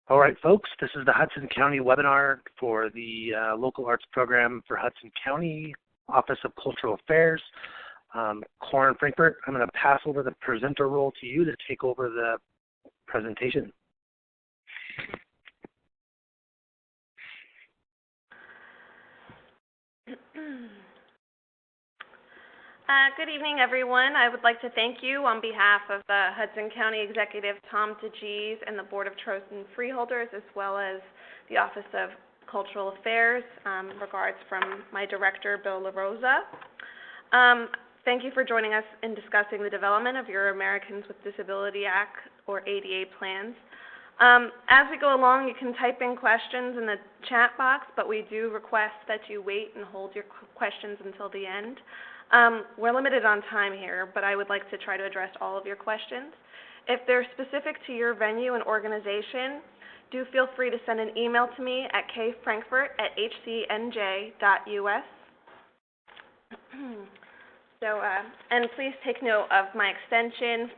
All right, folks, this is the Hudson County webinar for the Local Arts Program for Hudson County Office of Cultural Affairs. Corin Frankfurt, I'm going to pass over the presenter role to you to take over the presentation. Good evening, everyone. I would like to thank you on behalf of the Hudson County Executive Tom DeGees and the Board of Chosen Freeholders, as well as the Office of Cultural Affairs. Regards from my director, Bill LaRosa. Thank you for joining us in discussing the development of your Americans with Disabilities Act, or ADA plans. As we go along, you can type in questions in the chat box, but we do request that you wait and hold your questions until the end. We're limited on time here, but I would like to try to address all of your questions. If they're specific to your venue and organization, do feel free to send an email to me at kfrankfurt@hcnj.us. And please take note of my extension,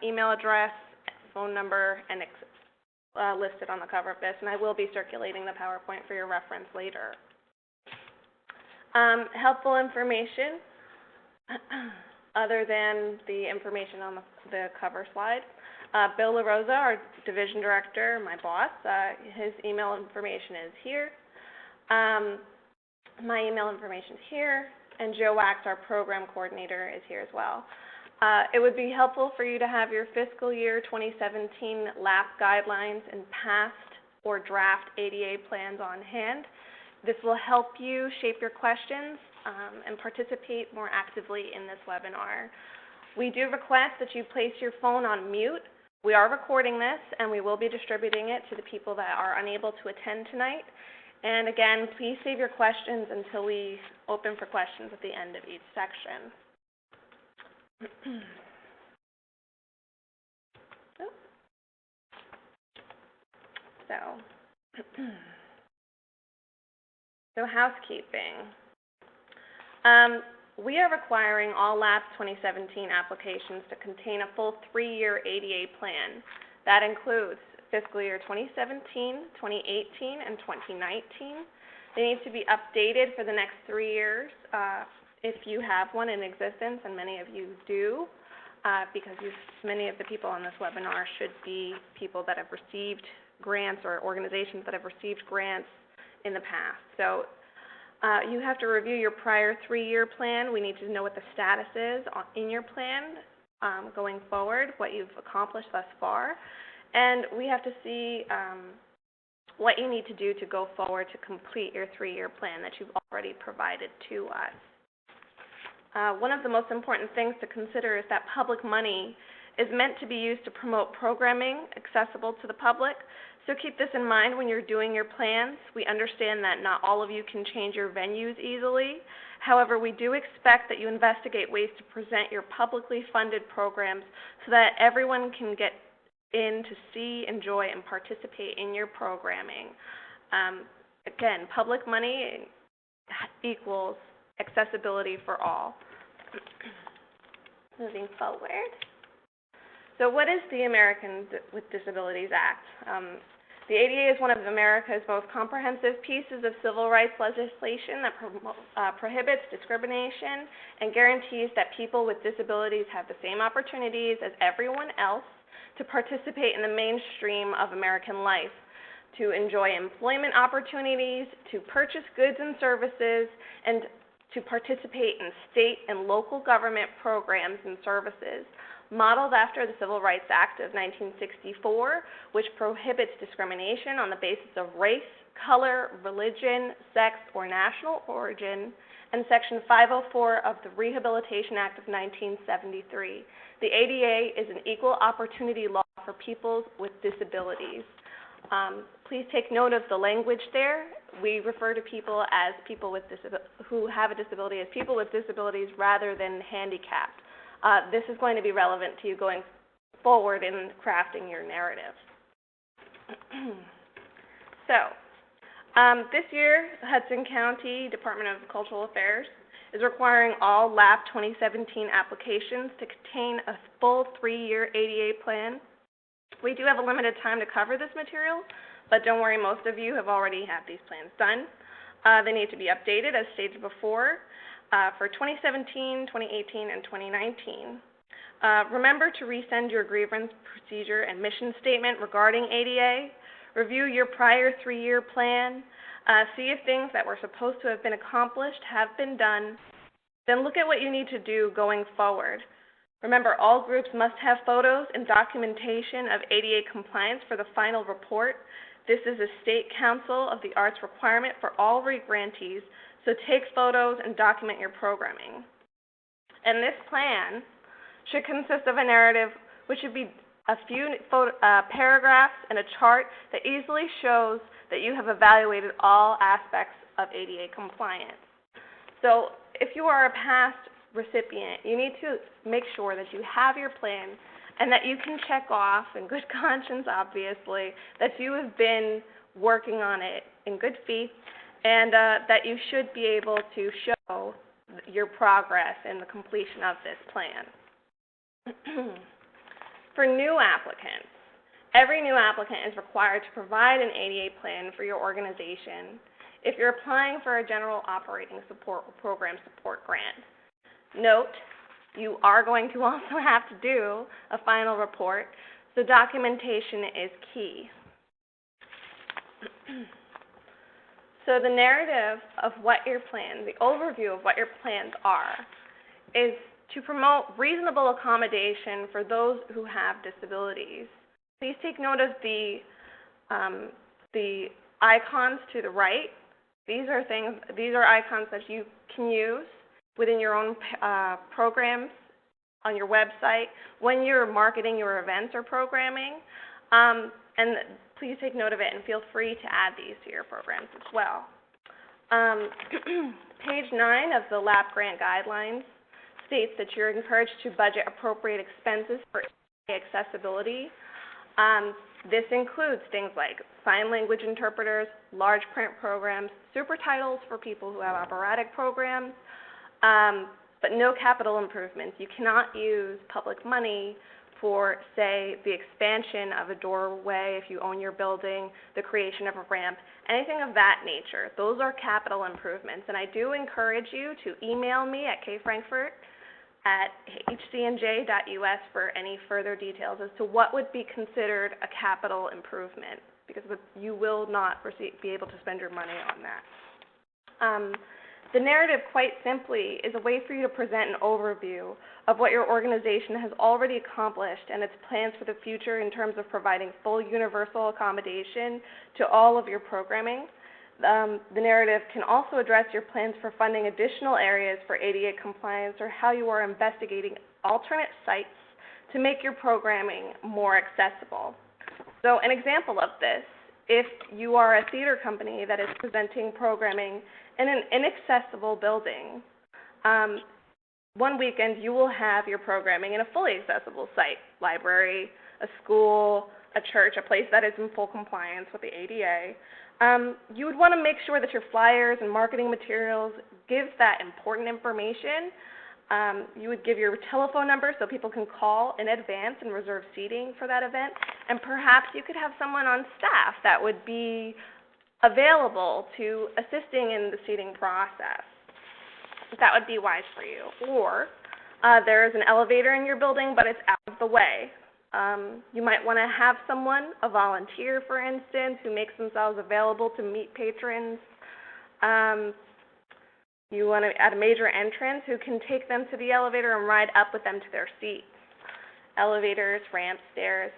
email address, phone number, and listed on the cover of this, and I will be circulating the PowerPoint for your reference later. Helpful information, other than the information on the cover slide. Bill LaRosa, our division director, my boss, his email information is here. My email information is here, and Joe Wax, our program coordinator, is here as well. It would be helpful for you to have your fiscal year 2017 LAP guidelines and past or draft ADA plans on hand. This will help you shape your questions and participate more actively in this webinar. We do request that you place your phone on mute. We are recording this, and we will be distributing it to the people that are unable to attend tonight. And again, please save your questions until we open for questions at the end of each section. So housekeeping. We are requiring all LAP 2017 applications to contain a full 3-year ADA plan. That includes fiscal year 2017, 2018, and 2019. They need to be updated for the next 3 years if you have one in existence, and many of you do, because many of the people on this webinar should be people that have received grants or organizations that have received grants in the past. So you have to review your prior 3-year plan. We need to know what the status is in your plan going forward, what you've accomplished thus far. And we have to see what you need to do to go forward to complete your 3-year plan that you've already provided to us. One of the most important things to consider is that public money is meant to be used to promote programming accessible to the public. So keep this in mind when you're doing your plans. We understand that not all of you can change your venues easily. However, we do expect that you investigate ways to present your publicly funded programs so that everyone can get in to see, enjoy, and participate in your programming. Again, public money equals accessibility for all. Moving forward. So what is the Americans with Disabilities Act? The ADA is one of America's most comprehensive pieces of civil rights legislation that prohibits discrimination and guarantees that people with disabilities have the same opportunities as everyone else to participate in the mainstream of American life, to enjoy employment opportunities, to purchase goods and services, and to participate in state and local government programs and services, modeled after the Civil Rights Act of 1964, which prohibits discrimination on the basis of race, color, religion, sex, or national origin, and Section 504 of the Rehabilitation Act of 1973. The ADA is an equal opportunity law for people with disabilities. Please take note of the language there. We refer to people as people with who have a disability as people with disabilities rather than handicapped. This is going to be relevant to you going forward in crafting your narrative. This year, the Hudson County Department of Cultural Affairs is requiring all LAP 2017 applications to contain a full 3-year ADA plan. We do have a limited time to cover this material, but don't worry, most of you have already had these plans done. They need to be updated, as stated before, for 2017, 2018, and 2019. Remember to resend your grievance procedure and mission statement regarding ADA. Review your prior 3-year plan. See if things that were supposed to have been accomplished have been done. Then look at what you need to do going forward. Remember, all groups must have photos and documentation of ADA compliance for the final report. This is a State Council of the Arts requirement for all grantees, so take photos and document your programming. And this plan should consist of a narrative, which should be a few paragraphs and a chart that easily shows that you have evaluated all aspects of ADA compliance. So if you are a past recipient, you need to make sure that you have your plan and that you can check off, in good conscience obviously, that you have been working on it in good faith, and that you should be able to show your progress in the completion of this plan. For new applicants, every new applicant is required to provide an ADA plan for your organization if you're applying for a general operating support or program support grant. Note, you are going to also have to do a final report, so documentation is key. So the narrative of what your plans, the overview of what your plans are, is to promote reasonable accommodation for those who have disabilities. Please take note of the icons to the right. These are icons that you can use within your own programs on your website when you're marketing your events or programming. And please take note of it and feel free to add these to your programs as well. Page 9 of the LAP grant guidelines states that you're encouraged to budget appropriate expenses for accessibility. This includes things like sign language interpreters, large print programs, super titles for people who have operatic programs, but no capital improvements. You cannot use public money for, say, the expansion of a doorway if you own your building, the creation of a ramp, anything of that nature. Those are capital improvements, and I do encourage you to email me at kfrankfurt@hcnj.us for any further details as to what would be considered a capital improvement, because you will not be able to spend your money on that. The narrative, quite simply, is a way for you to present an overview of what your organization has already accomplished and its plans for the future in terms of providing full universal accommodation to all of your programming. The narrative can also address your plans for funding additional areas for ADA compliance or how you are investigating alternate sites to make your programming more accessible. So an example of this, if you are a theater company that is presenting programming in an inaccessible building, one weekend you will have your programming in a fully accessible site, library, a school, a church, a place that is in full compliance with the ADA. You would want to make sure that your flyers and marketing materials give that important information. You would give your telephone number so people can call in advance and reserve seating for that event. And perhaps you could have someone on staff that would be available to assisting in the seating process. That would be wise for you. Or there is an elevator in your building, but it's out of the way. You might want to have someone, a volunteer for instance, who makes themselves available to meet patrons. You want to add a major entrance who can take them to the elevator and ride up with them to their seats. Elevators, ramps, stairs,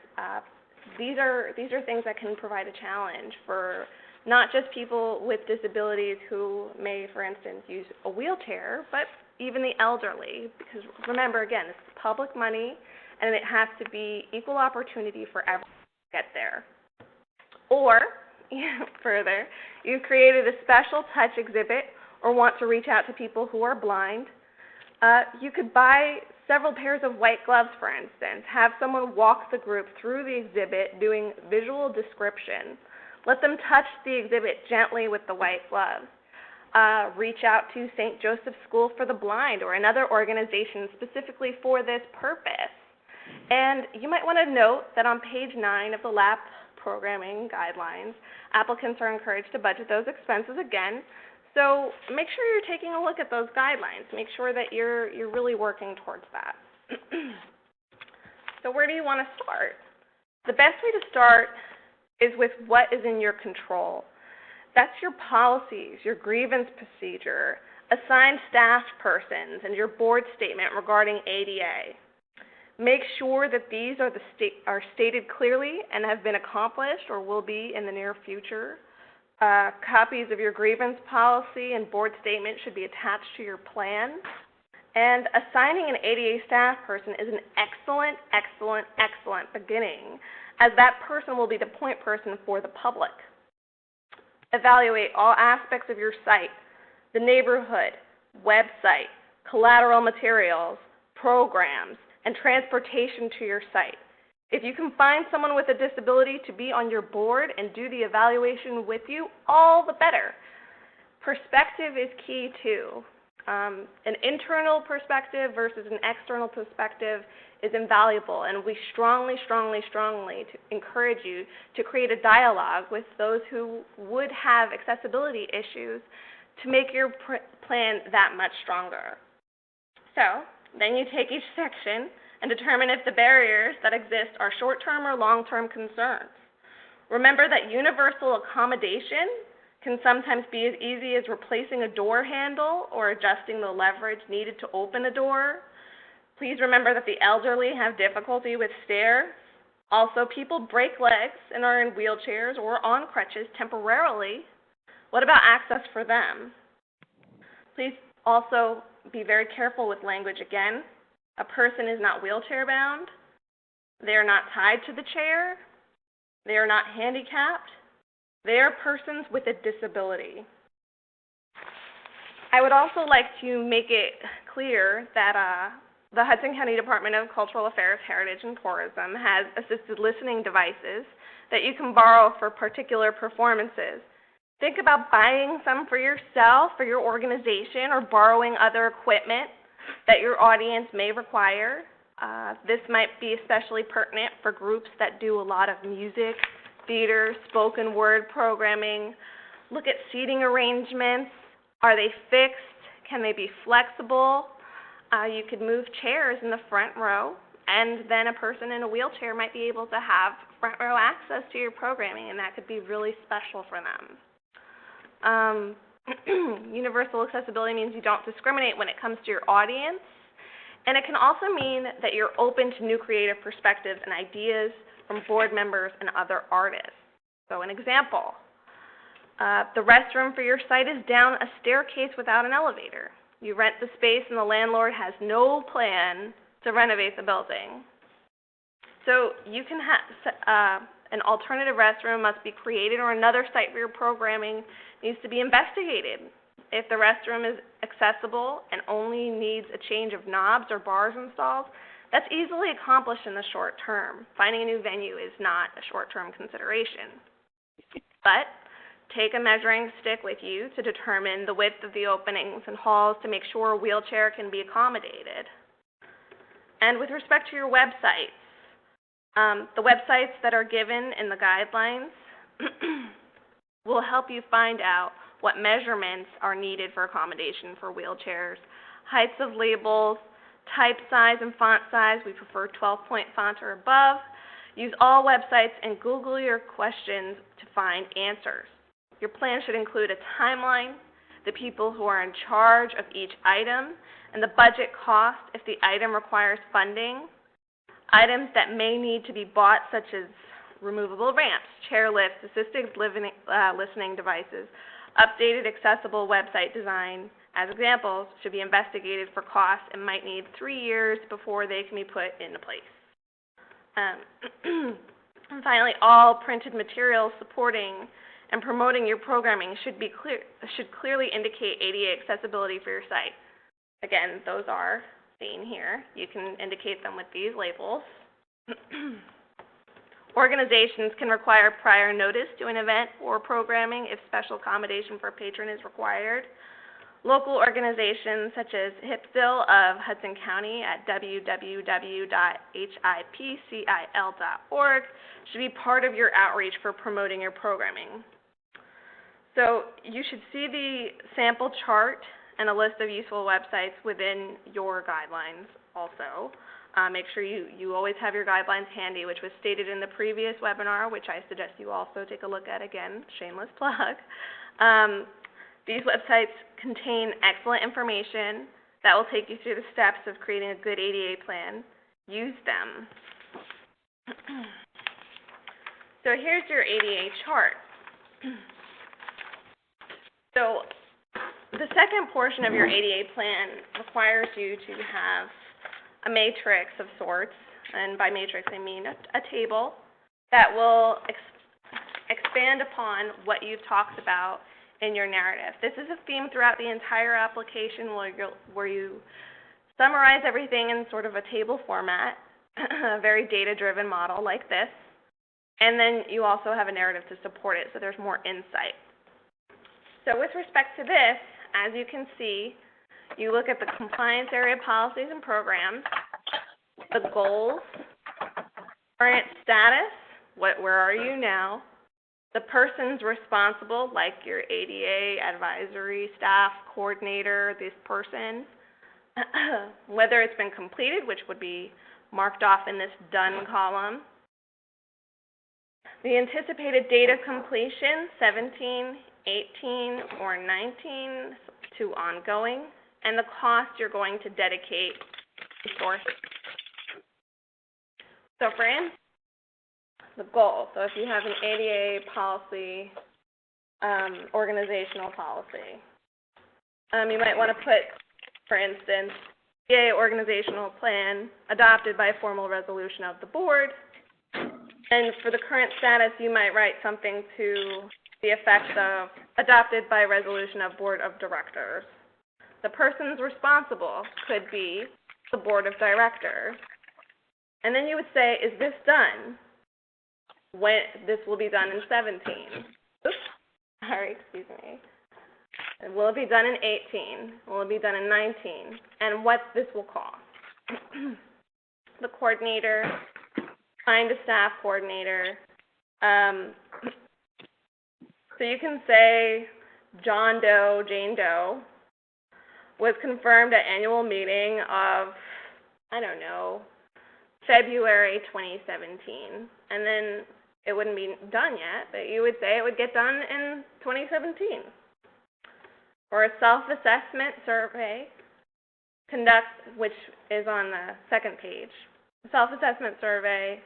these are things that can provide a challenge for not just people with disabilities who may, for instance, use a wheelchair, but even the elderly, because remember, again, it's public money, and it has to be equal opportunity for everyone to get there. Or, further, you've created a special touch exhibit or want to reach out to people who are blind. You could buy several pairs of white gloves, for instance. Have someone walk the group through the exhibit doing visual description. Let them touch the exhibit gently with the white gloves. Reach out to St. Joseph's School for the Blind or another organization specifically for this purpose. And you might want to note that on page 9 of the LAP programming guidelines, applicants are encouraged to budget those expenses again. So make sure you're taking a look at those guidelines. Make sure that you're really working towards that. So where do you want to start? The best way to start is with what is in your control. That's your policies, your grievance procedure, assigned staff persons, and your board statement regarding ADA. Make sure that these are stated clearly and have been accomplished or will be in the near future. Copies of your grievance policy and board statement should be attached to your plan. And assigning an ADA staff person is an excellent, excellent, excellent beginning, as that person will be the point person for the public. Evaluate all aspects of your site, the neighborhood, website, collateral materials, programs, and transportation to your site. If you can find someone with a disability to be on your board and do the evaluation with you, all the better. Perspective is key too. An internal perspective versus an external perspective is invaluable, and we strongly, strongly, strongly encourage you to create a dialogue with those who would have accessibility issues to make your plan that much stronger. So, then you take each section and determine if the barriers that exist are short-term or long-term concerns. Remember that universal accommodation can sometimes be as easy as replacing a door handle or adjusting the leverage needed to open a door. Please remember that the elderly have difficulty with stairs. Also, people break legs and are in wheelchairs or on crutches temporarily. What about access for them? Please also be very careful with language again. A person is not wheelchair bound. They are not tied to the chair. They are not handicapped. They are persons with a disability. I would also like to make it clear that the Hudson County Department of Cultural Affairs, Heritage, and Tourism has assisted listening devices that you can borrow for particular performances. Think about buying some for yourself, for your organization, or borrowing other equipment that your audience may require. This might be especially pertinent for groups that do a lot of music, theater, spoken word programming. Look at seating arrangements. Are they fixed? Can they be flexible? You could move chairs in the front row, and then a person in a wheelchair might be able to have front row access to your programming, and that could be really special for them. Universal accessibility means you don't discriminate when it comes to your audience, and it can also mean that you're open to new creative perspectives and ideas from board members and other artists. So an example, the restroom for your site is down a staircase without an elevator. You rent the space and the landlord has no plan to renovate the building. So you can have an alternative restroom must be created, or another site for your programming needs to be investigated. If the restroom is accessible and only needs a change of knobs or bars installed, that's easily accomplished in the short term. Finding a new venue is not a short-term consideration. But take a measuring stick with you to determine the width of the openings and halls to make sure a wheelchair can be accommodated. And with respect to your websites, the websites that are given in the guidelines will help you find out what measurements are needed for accommodation for wheelchairs, heights of labels, type size and font size. We prefer 12-point font or above. Use all websites and Google your questions to find answers. Your plan should include a timeline, the people who are in charge of each item, and the budget cost if the item requires funding. Items that may need to be bought, such as removable ramps, chair lifts, assisted listening devices, updated accessible website design, as examples, should be investigated for cost and might need 3 years before they can be put into place. And finally, all printed materials supporting and promoting your programming should clearly indicate ADA accessibility for your site. Again, those are seen here. You can indicate them with these labels. Organizations can require prior notice to an event or programming if special accommodation for a patron is required. Local organizations such as HIPCIL of Hudson County at www.hipcil.org should be part of your outreach for promoting your programming. So you should see the sample chart and a list of useful websites within your guidelines also. Make sure you always have your guidelines handy, which was stated in the previous webinar, which I suggest you also take a look at again, shameless plug. These websites contain excellent information that will take you through the steps of creating a good ADA plan. Use them. So here's your ADA chart. So the second portion of your ADA plan requires you to have a matrix of sorts, and by matrix I mean a table that will expand upon what you've talked about in your narrative. This is a theme throughout the entire application where you summarize everything in sort of a table format, a very data-driven model like this, and then you also have a narrative to support it, so there's more insight. So with respect to this, as you can see, you look at the compliance area policies and programs, the goals, current status, where are you now, the persons responsible, like your ADA advisory staff coordinator, this person, whether it's been completed, which would be marked off in this done column, the anticipated date of completion, 17, 18, or 19 to ongoing, and the cost you're going to dedicate to sources. So for instance, the goal. So if you have an ADA policy, organizational policy, you might want to put, for instance, ADA organizational plan adopted by formal resolution of the board. And for the current status, you might write something to the effect of adopted by resolution of board of directors. The persons responsible could be the board of directors. And then you would say, is this done? When this will be done in 17. Oops, sorry, excuse me. And will it be done in 18? Will it be done in 19? And what this will cost. The coordinator, find a staff coordinator. So you can say John Doe, Jane Doe was confirmed at annual meeting of, I don't know, February 2017. And then it wouldn't be done yet, but you would say it would get done in 2017. Or a self-assessment survey which is on the second page. Self-assessment survey,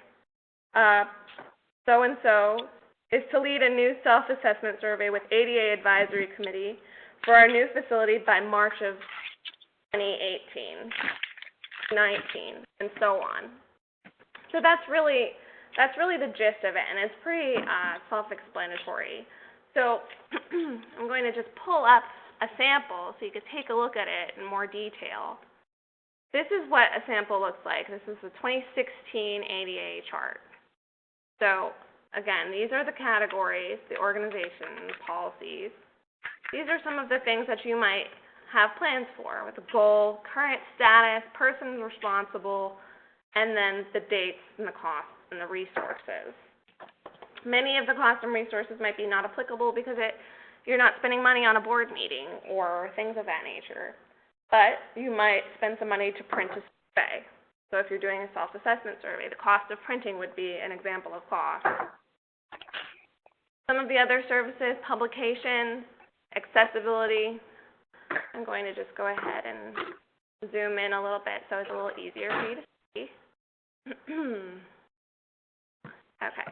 so-and-so is to lead a new self-assessment survey with ADA Advisory Committee for our new facility by March of 2018, 19, and so on. So that's really the gist of it, and it's pretty self-explanatory. So I'm going to just pull up a sample so you can take a look at it in more detail. This is what a sample looks like. This is the 2016 ADA chart. So again, these are the categories, the organizations, policies. These are some of the things that you might have plans for, with the goal, current status, persons responsible, and then the dates and the costs and the resources. Many of the costs and resources might be not applicable because you're not spending money on a board meeting or things of that nature. But you might spend some money to print a survey. So if you're doing a self-assessment survey, the cost of printing would be an example of cost. Some of the other services, publications, accessibility. I'm going to just go ahead and zoom in a little bit so it's a little easier for you to see. Okay.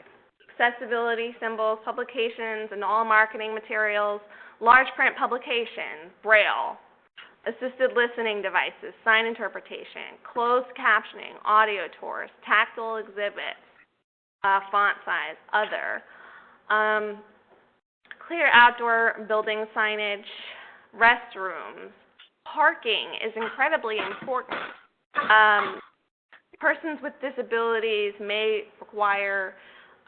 Accessibility, symbols, publications, and all marketing materials, large print publications, Braille, assisted listening devices, sign interpretation, closed captioning, audio tours, tactile exhibits, font size, other, clear outdoor building signage, restrooms, parking is incredibly important. Persons with disabilities may require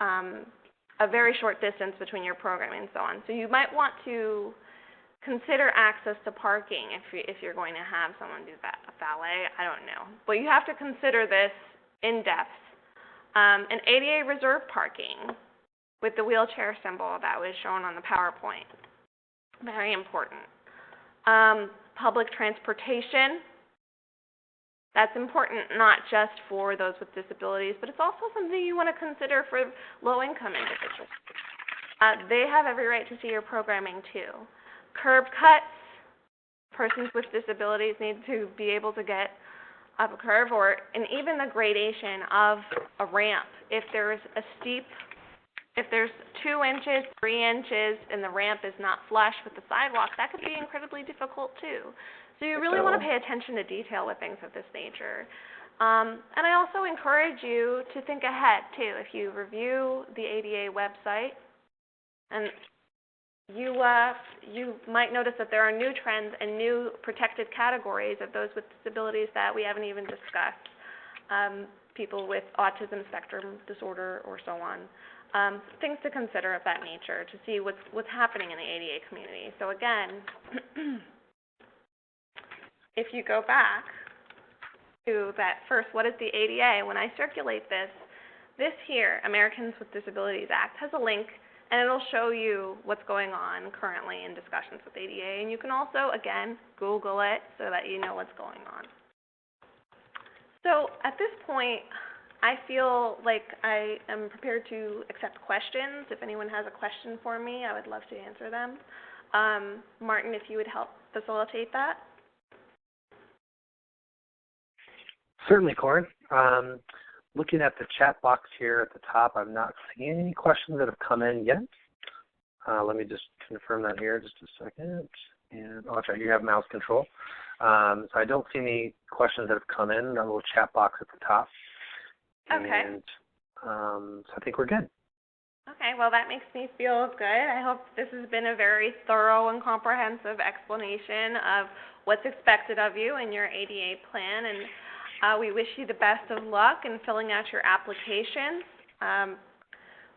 a very short distance between your programming and so on. So you might want to consider access to parking if you're going to have someone do valet. I don't know. But you have to consider this in depth. An ADA reserve parking with the wheelchair symbol that was shown on the PowerPoint. Very important. Public transportation. That's important not just for those with disabilities, but it's also something you want to consider for low-income individuals. They have every right to see your programming too. Curb cuts. Persons with disabilities need to be able to get up a curve, and even the gradation of a ramp. If there's 2 inches, 3 inches, and the ramp is not flush with the sidewalk, that could be incredibly difficult too. So you really want to pay attention to detail with things of this nature. And I also encourage you to think ahead too. If you review the ADA website, and you might notice that there are new trends and new protected categories of those with disabilities that we haven't even discussed. People with autism spectrum disorder or so on. Things to consider of that nature to see what's happening in the ADA community. So again, if you go back to that first, what is the ADA? When I circulate this here, Americans with Disabilities Act, has a link, and it'll show you what's going on currently in discussions with ADA. And you can also, again, Google it so that you know what's going on. So at this point, I feel like I am prepared to accept questions. If anyone has a question for me, I would love to answer them. Martin, if you would help facilitate that. Certainly, Corin. Looking at the chat box here at the top, I'm not seeing any questions that have come in yet. Let me just confirm that here just a second. And that's right, you have mouse control. So I don't see any questions that have come in, that little chat box at the top. Okay. And so I think we're good. Okay, well, that makes me feel good. I hope this has been a very thorough and comprehensive explanation of what's expected of you in your ADA plan, and we wish you the best of luck in filling out your application.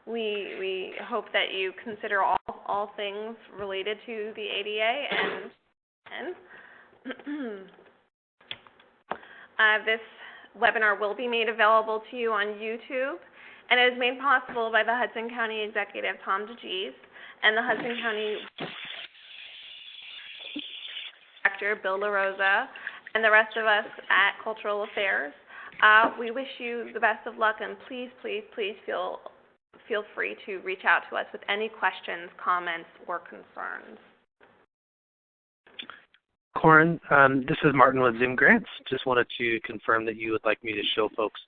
We hope that you consider all things related to the ADA, and this webinar will be made available to you on YouTube, and it is made possible by the Hudson County Executive, Tom DeGees, and the Hudson County Director, Bill LaRosa, and the rest of us at Cultural Affairs. We wish you the best of luck, and please, please, please feel free to reach out to us with any questions, comments, or concerns. Corin, this is Martin with Zoom Grants. Just wanted to confirm that you would like me to show folks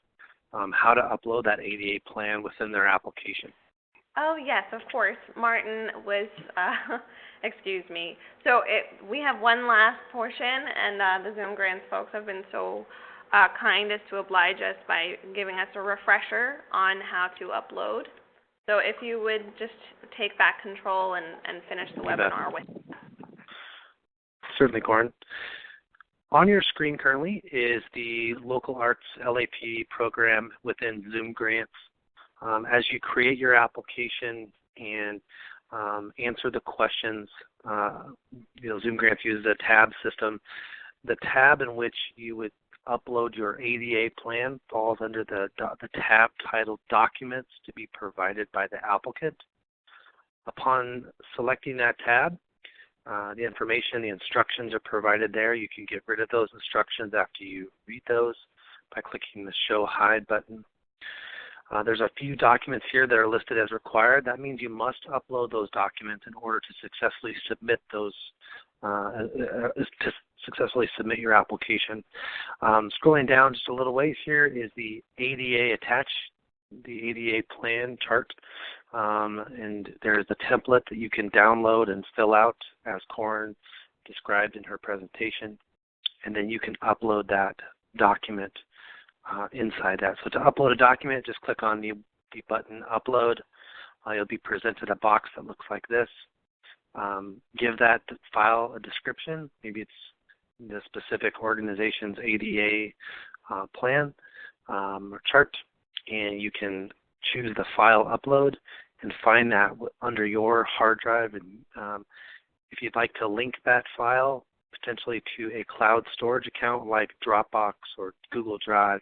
how to upload that ADA plan within their application. Oh, yes, of course. Martin was, excuse me. So we have one last portion, and the Zoom Grants folks have been so kind as to oblige us by giving us a refresher on how to upload. So if you would just take back control and finish the webinar with us. Certainly, Corin. On your screen currently is the Local Arts LAP program within Zoom Grants. As you create your application and answer the questions, Zoom Grants uses a tab system. The tab in which you would upload your ADA plan falls under the tab titled Documents to be provided by the applicant. Upon selecting that tab, the information, the instructions are provided there. You can get rid of those instructions after you read those by clicking the Show Hide button. There's a few documents here that are listed as required. That means you must upload those documents in order to successfully submit those, your application. Scrolling down just a little ways here is the ADA attached, the ADA plan chart, and there's the template that you can download and fill out as Corin described in her presentation, and then you can upload that document inside that. So to upload a document, just click on the button Upload. You'll be presented a box that looks like this. Give that file a description. Maybe it's the specific organization's ADA plan or chart, and you can choose the file upload and find that under your hard drive, and If you'd like to link that file potentially to a cloud storage account like Dropbox or Google Drive,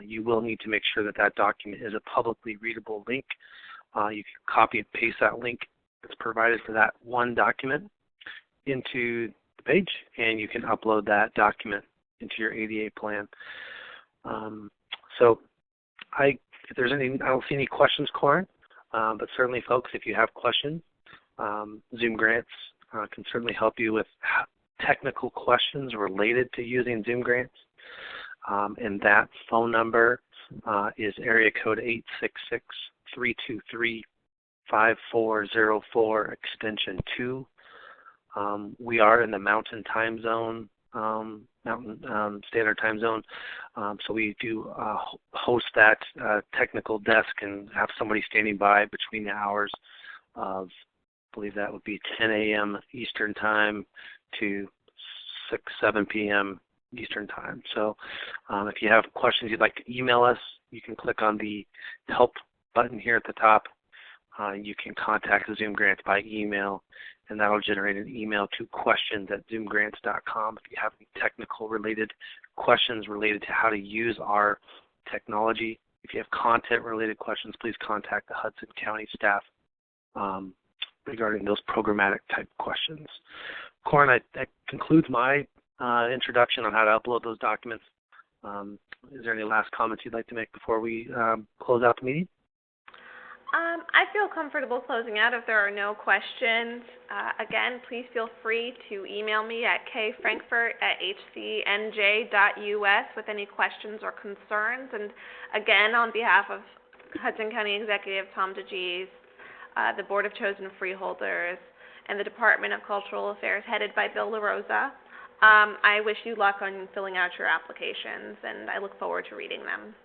you will need to make sure that that document is a publicly readable link. You can copy and paste that link that's provided for that one document into the page, and you can upload that document into your ADA plan. So if there's any, I don't see any questions, Corin, but certainly, folks, if you have questions, Zoom Grants can certainly help you with technical questions related to using Zoom Grants. And that phone number is area code 866-323-5404, extension 2. We are in the Mountain Time Zone, Mountain Standard Time Zone, so we do host that technical desk and have somebody standing by between the hours of, I believe that would be 10 a.m. Eastern Time to 7 p.m. Eastern Time. So if you have questions you'd like to email us, you can click on the help button here at the top. You can contact Zoom Grants by email, and that will generate an email to questions@zoomgrants.com. If you have any technical related questions related to how to use our technology, if you have content related questions, please contact the Hudson County staff regarding those programmatic type questions. Corin, that concludes my introduction on how to upload those documents. Is there any last comments you'd like to make before we close out the meeting? I feel comfortable closing out if there are no questions. Again, please feel free to email me at kfrankfurt@hcnj.us with any questions or concerns. And again, on behalf of Hudson County Executive Tom DeGees, the Board of Chosen Freeholders, and the Department of Cultural Affairs headed by Bill LaRosa, I wish you luck on filling out your applications, and I look forward to reading them.